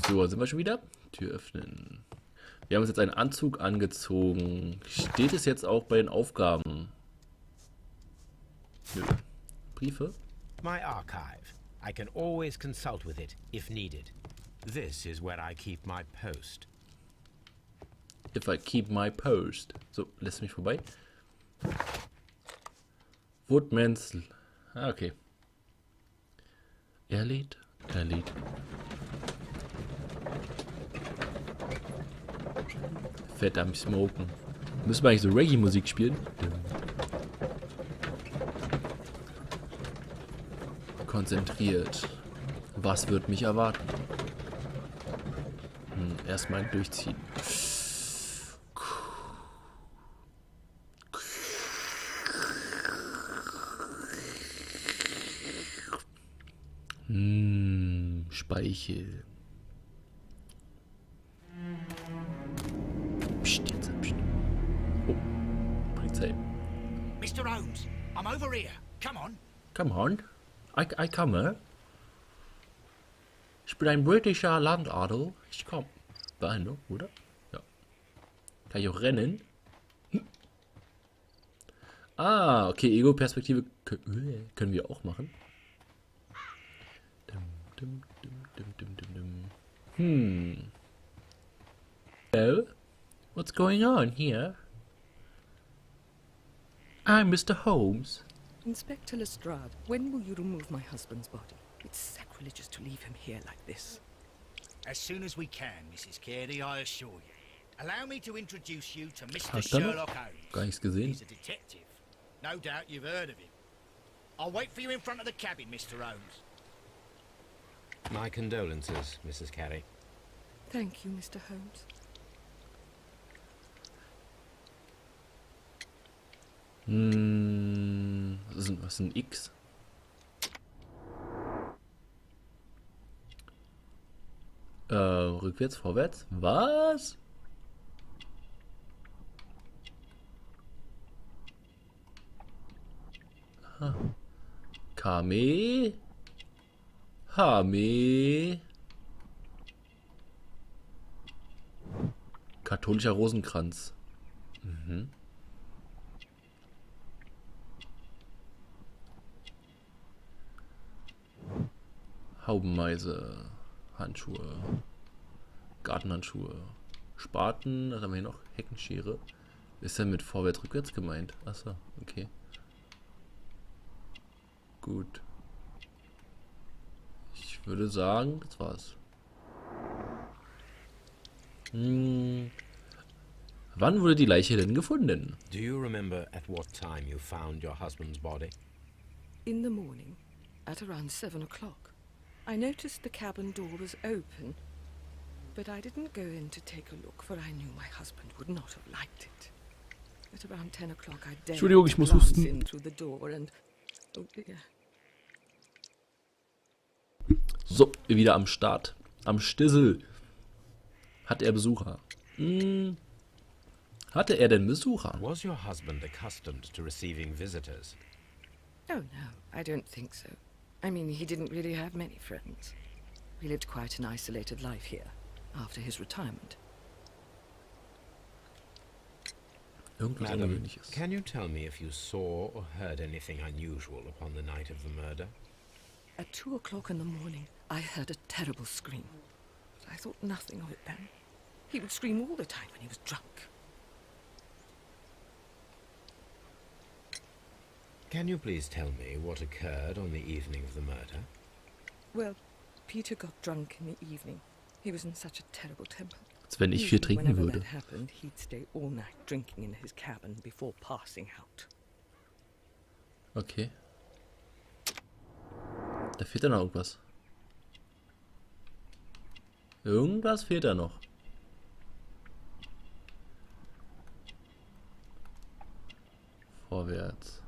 So, sind wir schon wieder? Tür öffnen. Wir haben uns jetzt einen Anzug angezogen. Steht es jetzt auch bei den Aufgaben? Nö. Briefe? My archive. I can always consult with it if needed. This is where I keep my post. If I keep my post. So, lässt mich vorbei. Woodmans. Ah, okay. Er lädt. Fett am Smoken. Müssen wir eigentlich so Reggae-Musik spielen? Konzentriert. Was wird mich erwarten? Erstmal durchziehen. Speichel. Psst, jetzt. Psst. Oh, Polizei. Mr. Holmes, I'm over here. Come on. Come on. I komme. Ich bin ein britischer Landadel. Ich komme. Beeindruckend, oder? Ja. Kann ich auch rennen? Ah, okay, Ego-Perspektive können wir auch machen. Hello? What's going on here? I'm Mr. Holmes. Inspector Lestrade, when will you remove my husband's body? It's sacrilegious to leave him here like this. As soon as we can, Mrs. Carey, I assure you. Allow me to introduce you to Mr. Hast du noch? Sherlock Holmes. Gar nichts gesehen. He's a detective. No doubt you've heard of him. I'll wait for you in front of the cabin, Mr. Holmes. My condolences, Mrs. Carey. Thank you, Mr. Holmes. Was ist ein X? Rückwärts, vorwärts? Was? Aha. Kame. Hame. Katholischer Rosenkranz. Haubenmeise. Handschuhe. Gartenhandschuhe. Spaten. Was haben wir hier noch? Heckenschere. Ist denn mit vorwärts, rückwärts gemeint? Achso, okay. Gut. Ich würde sagen, das war's. Wann wurde die Leiche denn gefunden? Do you remember at what time you found your husband's body? In the morning, at around 7 o'clock, I noticed the cabin door was open, but I didn't go in to take a look, for I knew my husband would not have liked it. At around 10 o'clock, I dared Entschuldigung, ich muss glance husten. in through the door and... Oh dear. So, wieder am Start. Am Stissel. Hat er Besucher? Hatte er denn Besucher? Was your husband accustomed to receiving visitors? Oh no, I don't think so. I mean, he didn't really have many friends. He lived quite an isolated life here, after his retirement. Irgendwas Madam, Ungewöhnliches. can you tell me if you saw or heard anything unusual upon the night of the murder? At 2 o'clock in the morning, I heard a terrible scream. But I thought nothing of it then. He would scream all the time when he was drunk. Can you please tell me what occurred on the evening of the murder? Well, Peter got drunk in the evening. He was in such a terrible temper. Als wenn ich viel Usually trinken whenever würde. that happened, he'd stay all night drinking in his cabin before passing out. Okay. Da fehlt ja noch irgendwas. Irgendwas fehlt da noch. Vorwärts.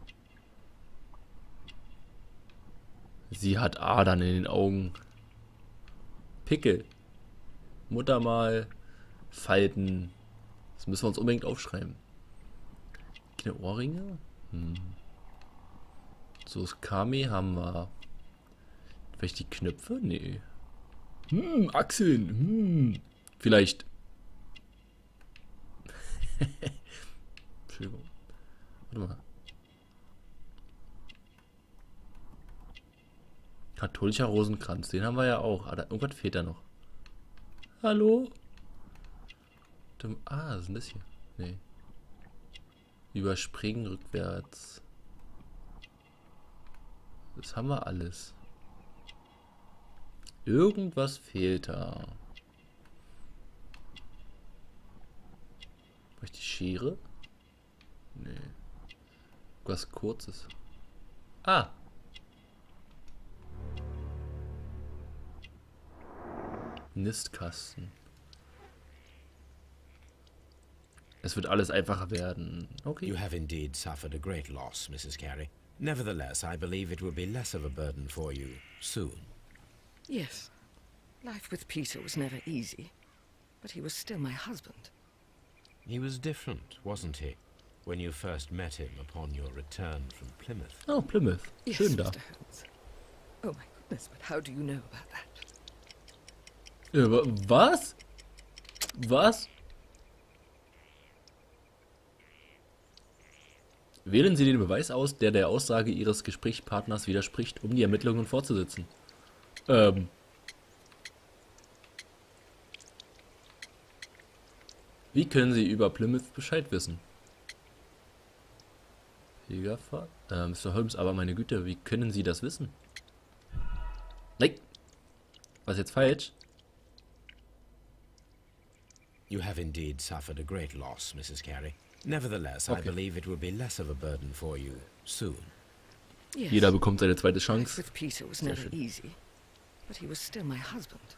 Sie hat Adern in den Augen. Pickel. Muttermal. Falten. Das müssen wir uns unbedingt aufschreiben. Keine Ohrringe? So, das Kami haben wir. Vielleicht die Knöpfe? Nee. Achseln. Vielleicht. Entschuldigung. Warte mal. Katholischer Rosenkranz, den haben wir ja auch. Ah, irgendwas fehlt da noch. Hallo? Was ist denn das hier? Nee. Überspringen rückwärts. Das haben wir alles. Irgendwas fehlt da. Habe ich die Schere? Nee. Was Kurzes. Ah! Nistkasten. Es wird alles einfacher werden. Okay. You have indeed suffered a great loss, Mrs. Carey. Nevertheless, I believe it will be less of a burden for you soon. Yes. Life with Peter was never easy, but he was still my husband. He was different, wasn't he, when you first met him upon your return from Plymouth? Oh, Plymouth. Yes, Schön da. Mr. Holmes. Oh my goodness, but how do you know about that? Was? Was? Wählen Sie den Beweis aus, der der Aussage Ihres Gesprächspartners widerspricht, um die Ermittlungen fortzusetzen. Wie können Sie über Plymouth Bescheid wissen? Pilgerfahrt? Mr. Holmes, aber meine Güte, wie können Sie das wissen? Nein! Was jetzt falsch? You have indeed suffered a great loss, Mrs. Carey. Nevertheless, I Okay. believe it will be less of a burden for you soon. Yes. Jeder bekommt seine zweite Life Chance. with Peter was Sehr never schön. easy, but he was still my husband.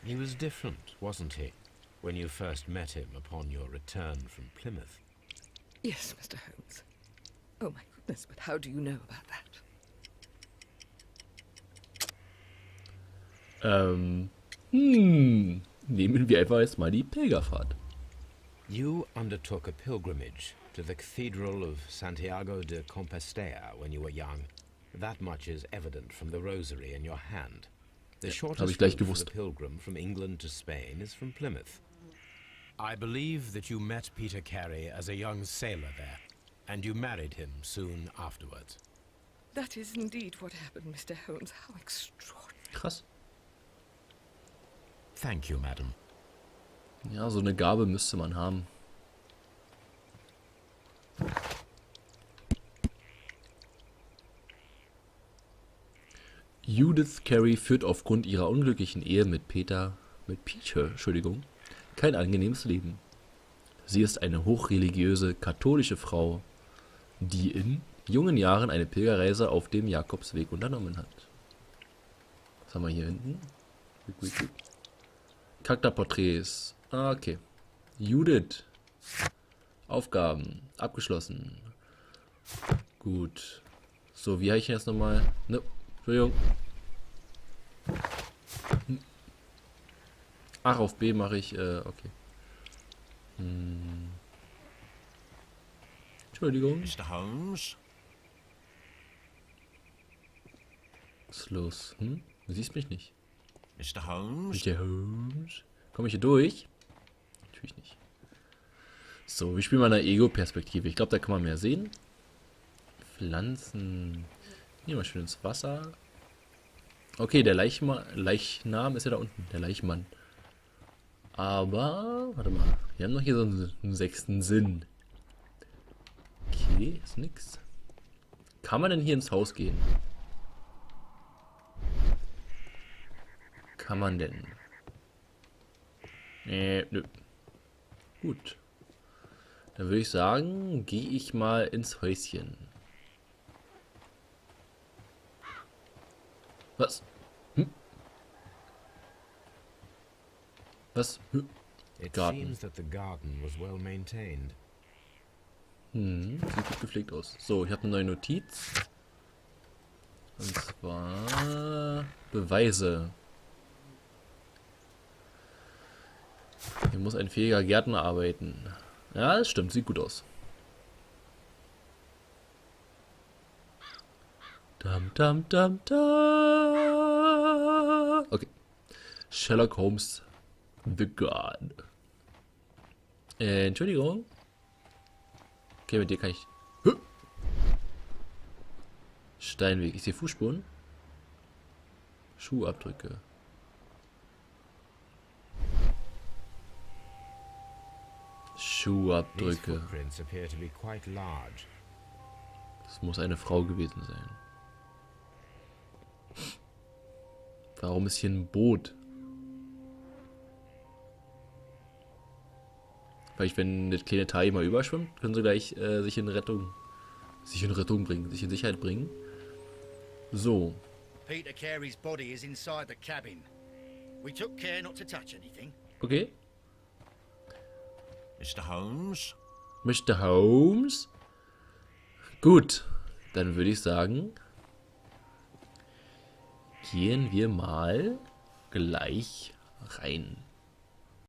He was different, wasn't he, when you first met him upon your return from Plymouth? Yes, Mr. Holmes. Oh my goodness, but how do you know about that? Nehmen wir einfach jetzt mal die Pilgerfahrt. You undertook a pilgrimage to the Cathedral of Santiago de Compostela when you were young. That much is evident from the rosary in your hand. The hab ich shortest gleich route for gewusst. the pilgrim from England to Spain is from Plymouth. I believe that you met Peter Carey as a young sailor there, and you married him soon afterwards. That is indeed what happened, Mr. Holmes. How extraordinary. Krass. Thank you, madam. Ja, so eine Gabe müsste man haben. Judith Carey führt aufgrund ihrer unglücklichen Ehe mit Peter, Entschuldigung, kein angenehmes Leben. Sie ist eine hochreligiöse katholische Frau, die in jungen Jahren eine Pilgerreise auf dem Jakobsweg unternommen hat. Was haben wir hier hinten? Charakterporträts. Okay. Judith. Aufgaben. Abgeschlossen. Gut. So, wie habe ich jetzt nochmal? Ne, Entschuldigung. Ach, auf B mache ich, okay. Entschuldigung. Mr. Holmes? Was ist los? Du siehst mich nicht. Mr. Holmes? Mr. Holmes. Komme ich hier durch? Natürlich nicht. So, wir spielen mal in der Ego-Perspektive. Ich glaube, da kann man mehr sehen. Pflanzen. Hier mal schön ins Wasser. Okay, der Leichnam ist ja da unten. Der Leichmann. Aber, warte mal. Wir haben noch hier so einen sechsten Sinn. Okay, ist nix. Kann man denn hier ins Haus gehen? Kann man denn? Nö. Gut. Dann würde ich sagen, gehe ich mal ins Häuschen. Was? Was? It Garten. seems that the garden was well maintained. Sieht gut gepflegt aus. So, ich habe eine neue Notiz. Und zwar Beweise. Hier muss ein fähiger Gärtner arbeiten. Ja, das stimmt, sieht gut aus. Dam, dam, dam, dam. Okay. Sherlock Holmes, The Garden. Entschuldigung. Okay, mit dir kann ich... Steinweg. Ich sehe Fußspuren. Schuhabdrücke. These Schuhabdrücke. footprints appear to be quite large. Das muss eine Frau gewesen sein. Warum ist hier ein Boot? Vielleicht, wenn das kleine Teil mal überschwimmt, können sie gleich sich in Sicherheit bringen. So. Peter Carey's body is inside the cabin. We took care not to touch anything. Okay. Mr. Holmes? Mr. Holmes? Gut. Dann würde ich sagen, gehen wir mal gleich rein.